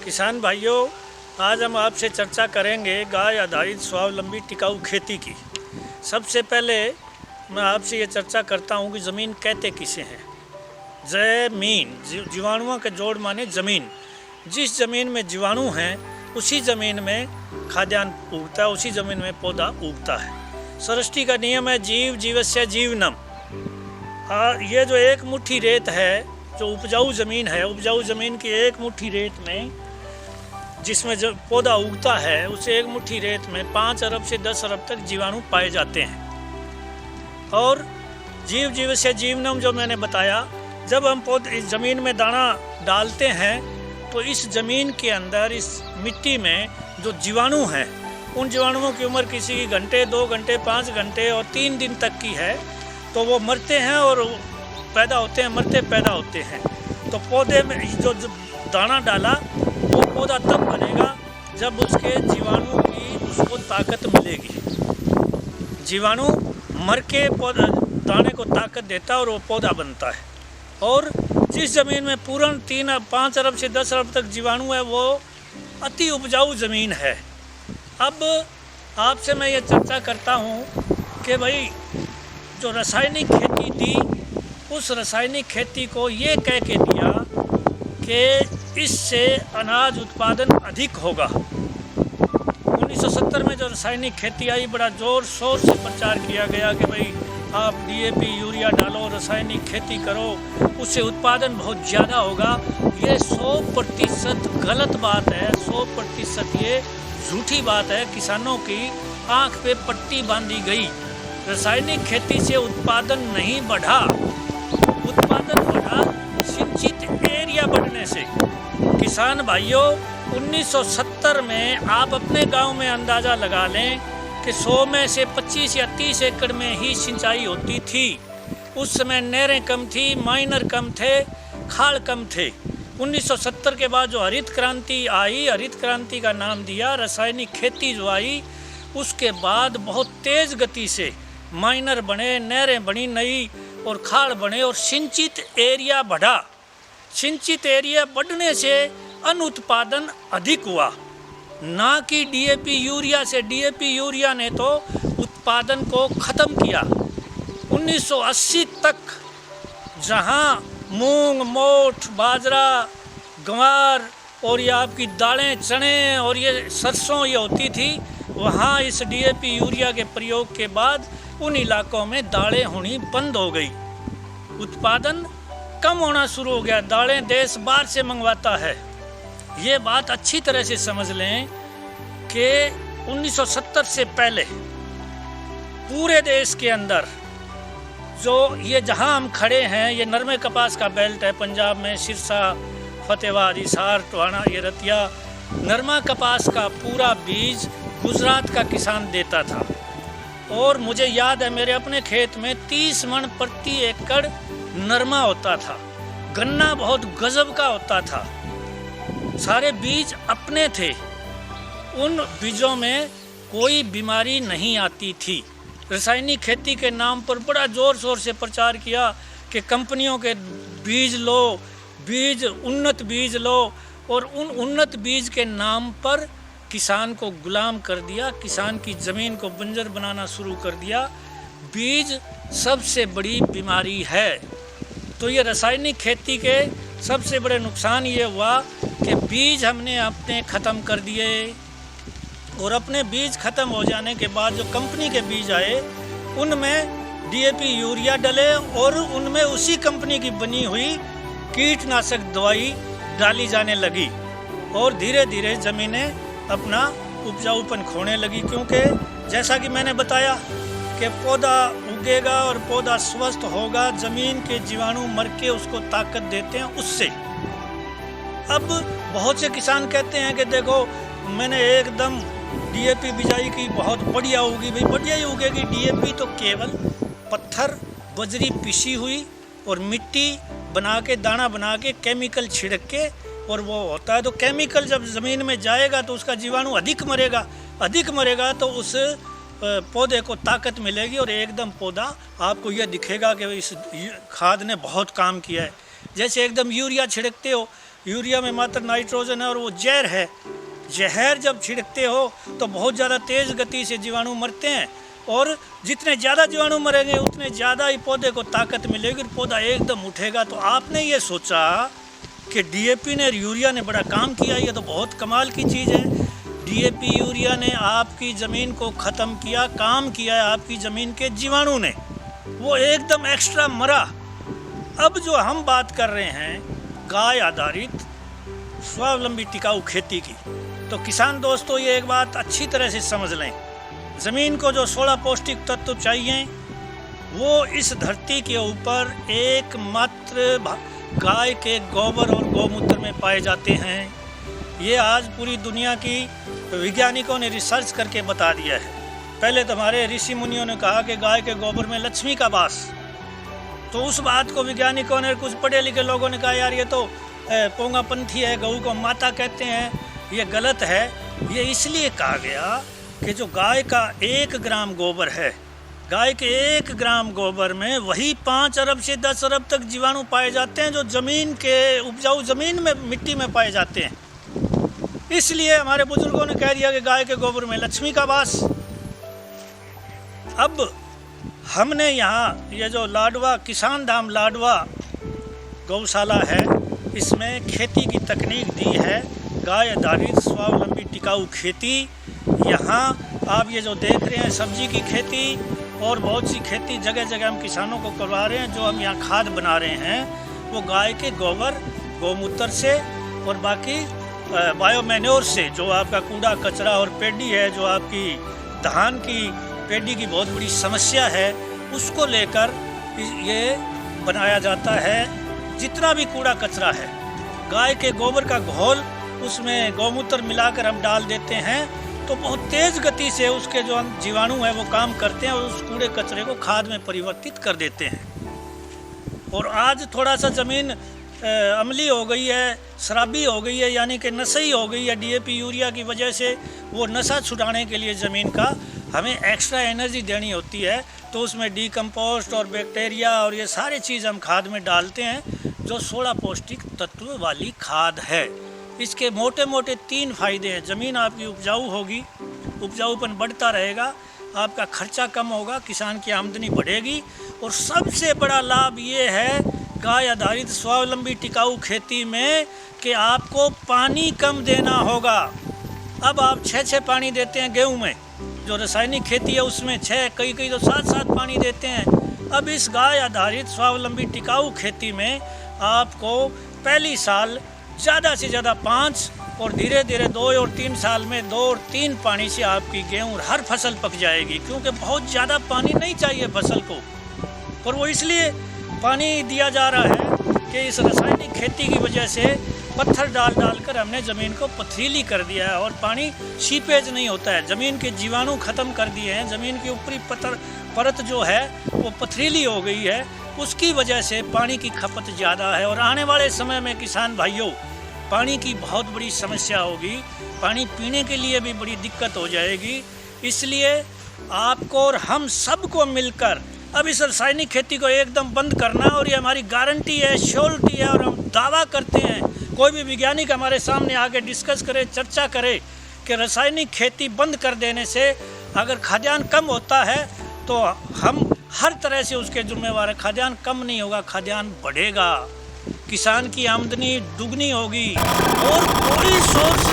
किसान भाइयों, आज हम आपसे चर्चा करेंगे गाय आधारित स्वावलंबी टिकाऊ खेती की। सबसे पहले मैं आपसे ये चर्चा करता हूँ कि ज़मीन कहते किसे हैं। ज़मीन, जीवाणुओं के जोड़ माने ज़मीन। जिस ज़मीन में जीवाणु हैं उसी ज़मीन में खाद्यान्न उगता है, उसी ज़मीन में पौधा उगता है। सृष्टि का नियम है जीव जीवस्य जीवनम। ये जो एक मुट्ठी रेत है, जो उपजाऊ ज़मीन है, उपजाऊ ज़मीन की एक मुट्ठी रेत में जिसमें जो पौधा उगता है, उस एक मुट्ठी रेत में 5 अरब से 10 अरब तक जीवाणु पाए जाते हैं। और जीव जीव से जीवनम जो मैंने बताया, जब हम पौधे इस ज़मीन में दाना डालते हैं तो इस ज़मीन के अंदर, इस मिट्टी में जो जीवाणु हैं, उन जीवाणुओं की उम्र किसी की घंटे, 2 घंटे, 5 घंटे और 3 दिन तक की है। तो वो मरते हैं और पैदा होते हैं, मरते पैदा होते हैं। तो पौधे में जो दाना डाला वो पौधा तब बनेगा जब उसके जीवाणु की उसको ताकत मिलेगी। जीवाणु मर के पौधा दाने को ताकत देता है और वो पौधा बनता है। और जिस ज़मीन में पूर्ण 5 अरब से 10 अरब तक जीवाणु है, वो अति उपजाऊ ज़मीन है। अब आपसे मैं ये चर्चा करता हूँ कि भाई जो रासायनिक खेती थी, उस रासायनिक खेती को ये कह के दिया कि इससे अनाज उत्पादन अधिक होगा। 1970 में जो रासायनिक खेती आई, बड़ा ज़ोर शोर से प्रचार किया गया कि भाई आप DAP यूरिया डालो, रासायनिक खेती करो, उससे उत्पादन बहुत ज़्यादा होगा। ये 100% गलत बात है, 100% ये झूठी बात है। किसानों की आंख पे पट्टी बांधी गई। रासायनिक खेती से उत्पादन नहीं बढ़ा, उत्पादन बढ़ा सिंचित एरिया बढ़ने से। किसान भाइयों, 1970 में आप अपने गांव में अंदाज़ा लगा लें कि 100 में से 25 या 30 एकड़ में ही सिंचाई होती थी। उस समय नहरें कम थी, माइनर कम थे, खाल कम थे। 1970 के बाद जो हरित क्रांति आई, हरित क्रांति का नाम दिया, रासायनिक खेती जो आई, उसके बाद बहुत तेज़ गति से माइनर बने, नहरें बनी नई और खाड़ बने और सिंचित एरिया बढ़ा। सिंचित एरिया बढ़ने से अनुत्पादन अधिक हुआ, ना कि DAP यूरिया से। DAP यूरिया ने तो उत्पादन को ख़त्म किया। 1980 तक जहां मूंग, मोठ, बाजरा, ग्वार और ये आपकी दालें, चने और ये सरसों ये होती थी, वहाँ इस DAP यूरिया के प्रयोग के बाद उन इलाकों में दालें होनी बंद हो गई। उत्पादन कम होना शुरू हो गया। दालें देश बाहर से मंगवाता है। ये बात अच्छी तरह से समझ लें कि 1970 से पहले पूरे देश के अंदर जो ये जहां हम खड़े हैं, ये नरमे कपास का बेल्ट है। पंजाब में सिरसा, फतेहाबाद, हिसार, टोहाना, ये रतिया, नरमा कपास का पूरा बीज गुजरात का किसान देता था। और मुझे याद है, मेरे अपने खेत में 30 मन प्रति एकड़ नरमा होता था। गन्ना बहुत गजब का होता था। सारे बीज अपने थे। उन बीजों में कोई बीमारी नहीं आती थी। रासायनिक खेती के नाम पर बड़ा ज़ोर शोर से प्रचार किया कि कंपनियों के बीज लो, उन्नत बीज लो, और उन उन्नत बीज के नाम पर किसान को गुलाम कर दिया। किसान की ज़मीन को बंजर बनाना शुरू कर दिया। बीज सबसे बड़ी बीमारी है। तो ये रासायनिक खेती के सबसे बड़े नुकसान ये हुआ कि बीज हमने अपने ख़त्म कर दिए। और अपने बीज ख़त्म हो जाने के बाद जो कंपनी के बीज आए, उनमें DAP यूरिया डले और उनमें उसी कंपनी की बनी हुई कीटनाशक दवाई डाली जाने लगी। और धीरे धीरे ज़मीनें अपना उपजाऊपन खोने लगी। क्योंकि जैसा कि मैंने बताया कि पौधा उगेगा और पौधा स्वस्थ होगा, ज़मीन के जीवाणु मर के उसको ताकत देते हैं उससे। अब बहुत से किसान कहते हैं कि देखो, मैंने एकदम DAP बिजाई की, बहुत बढ़िया होगी। भाई बढ़िया ही उगेगी। DAP तो केवल पत्थर, बजरी पिसी हुई और मिट्टी बना के, दाना बना के, केमिकल छिड़क के, और वो होता है। तो केमिकल जब ज़मीन में जाएगा तो उसका जीवाणु अधिक मरेगा तो उस पौधे को ताकत मिलेगी और एकदम पौधा आपको यह दिखेगा कि इस खाद ने बहुत काम किया है। जैसे एकदम यूरिया छिड़कते हो यूरिया में मात्र नाइट्रोजन है और वो जहर है। जहर जब छिड़कते हो तो बहुत ज़्यादा तेज़ गति से जीवाणु मरते हैं, और जितने ज़्यादा जीवाणु मरेंगे उतने ज़्यादा ही पौधे को ताकत मिलेगी और पौधा एकदम उठेगा। तो आपने ये सोचा कि डीएपी ने और यूरिया ने बड़ा काम किया, ये तो बहुत कमाल की चीज़ है। डीएपी यूरिया ने आपकी ज़मीन को ख़त्म किया, काम किया है आपकी ज़मीन के जीवाणु ने, वो एकदम एक्स्ट्रा मरा। अब जो हम बात कर रहे हैं गाय आधारित स्वावलंबी टिकाऊ खेती की, तो किसान दोस्तों ये एक बात अच्छी तरह से समझ लें, ज़मीन को जो 16 पौष्टिक तत्व चाहिए वो इस धरती के ऊपर एकमात्र गाय के गोबर और गौमूत्र में पाए जाते हैं। ये आज पूरी दुनिया की वैज्ञानिकों ने रिसर्च करके बता दिया है। पहले तो हमारे ऋषि मुनियों ने कहा कि गाय के गोबर में लक्ष्मी का वास, तो उस बात को वैज्ञानिकों ने, कुछ पढ़े लिखे लोगों ने कहा यार ये तो पोंगापंथी है, गऊ को माता कहते हैं, ये गलत है। ये इसलिए कहा गया कि जो गाय का 1 ग्राम गोबर है, गाय के 1 ग्राम गोबर में वही 5 अरब से 10 अरब तक जीवाणु पाए जाते हैं जो ज़मीन के उपजाऊ ज़मीन में मिट्टी में पाए जाते हैं। इसलिए हमारे बुजुर्गों ने कह दिया कि गाय के गोबर में लक्ष्मी का वास। अब हमने यहाँ ये जो लाडवा किसान धाम लाडवा गौशाला है, इसमें खेती की तकनीक दी है गाय आधारित स्वावलंबी टिकाऊ खेती। यहाँ आप ये जो देख रहे हैं सब्जी की खेती और बहुत सी खेती जगह जगह हम किसानों को करवा रहे हैं। जो हम यहाँ खाद बना रहे हैं वो गाय के गोबर गौमूत्र से और बाकी बायोमैन्योर से, जो आपका कूड़ा कचरा और पेडी है, जो आपकी धान की पेडी की बहुत बड़ी समस्या है, उसको लेकर ये बनाया जाता है। जितना भी कूड़ा कचरा है गाय के गोबर का घोल उसमें गौमूत्र मिलाकर हम डाल देते हैं, तो बहुत तेज़ गति से उसके जो जीवाणु है वो काम करते हैं और उस कूड़े कचरे को खाद में परिवर्तित कर देते हैं। और आज थोड़ा सा ज़मीन अम्ली हो गई है, शराबी हो गई है, यानी कि नशई हो गई है डीएपी यूरिया की वजह से। वो नशा छुड़ाने के लिए ज़मीन का हमें एक्स्ट्रा एनर्जी देनी होती है, तो उसमें डीकम्पोस्ट और बैक्टीरिया और ये सारी चीज़ हम खाद में डालते हैं, जो 16 पौष्टिक तत्व वाली खाद है। इसके मोटे मोटे 3 फायदे हैं। ज़मीन आपकी उपजाऊ होगी, उपजाऊपन बढ़ता रहेगा, आपका खर्चा कम होगा, किसान की आमदनी बढ़ेगी, और सबसे बड़ा लाभ ये है गाय आधारित स्वावलंबी टिकाऊ खेती में कि आपको पानी कम देना होगा। अब आप 6 पानी देते हैं गेहूं में, जो रासायनिक खेती है उसमें 6, कई तो 7 पानी देते हैं। अब इस गाय आधारित स्वावलंबी टिकाऊ खेती में आपको पहली साल ज़्यादा से ज़्यादा 5 और धीरे धीरे 2 और 3 साल में 2 और 3 पानी से आपकी गेहूँ हर फसल पक जाएगी, क्योंकि बहुत ज़्यादा पानी नहीं चाहिए फसल को। और वो इसलिए पानी दिया जा रहा है कि इस रासायनिक खेती की वजह से पत्थर डाल कर हमने ज़मीन को पथरीली कर दिया है, और पानी सीपेज नहीं होता है। ज़मीन के जीवाणु ख़त्म कर दिए हैं, ज़मीन की ऊपरी परत जो है वो पथरीली हो गई है, उसकी वजह से पानी की खपत ज़्यादा है। और आने वाले समय में किसान भाइयों पानी की बहुत बड़ी समस्या होगी, पानी पीने के लिए भी बड़ी दिक्कत हो जाएगी। इसलिए आपको और हम सबको मिलकर अब इस रासायनिक खेती को एकदम बंद करना, और ये हमारी गारंटी है, श्योरिटी है, और हम दावा करते हैं, कोई भी वैज्ञानिक हमारे सामने आके डिस्कस करे, चर्चा करे कि रासायनिक खेती बंद कर देने से अगर खाद्यान्न कम होता है तो हम हर तरह से उसके जिम्मेवार है। खाद्यान्न कम नहीं होगा, खाद्यान्न बढ़ेगा, किसान की आमदनी दुगनी होगी, और कोई सोर्स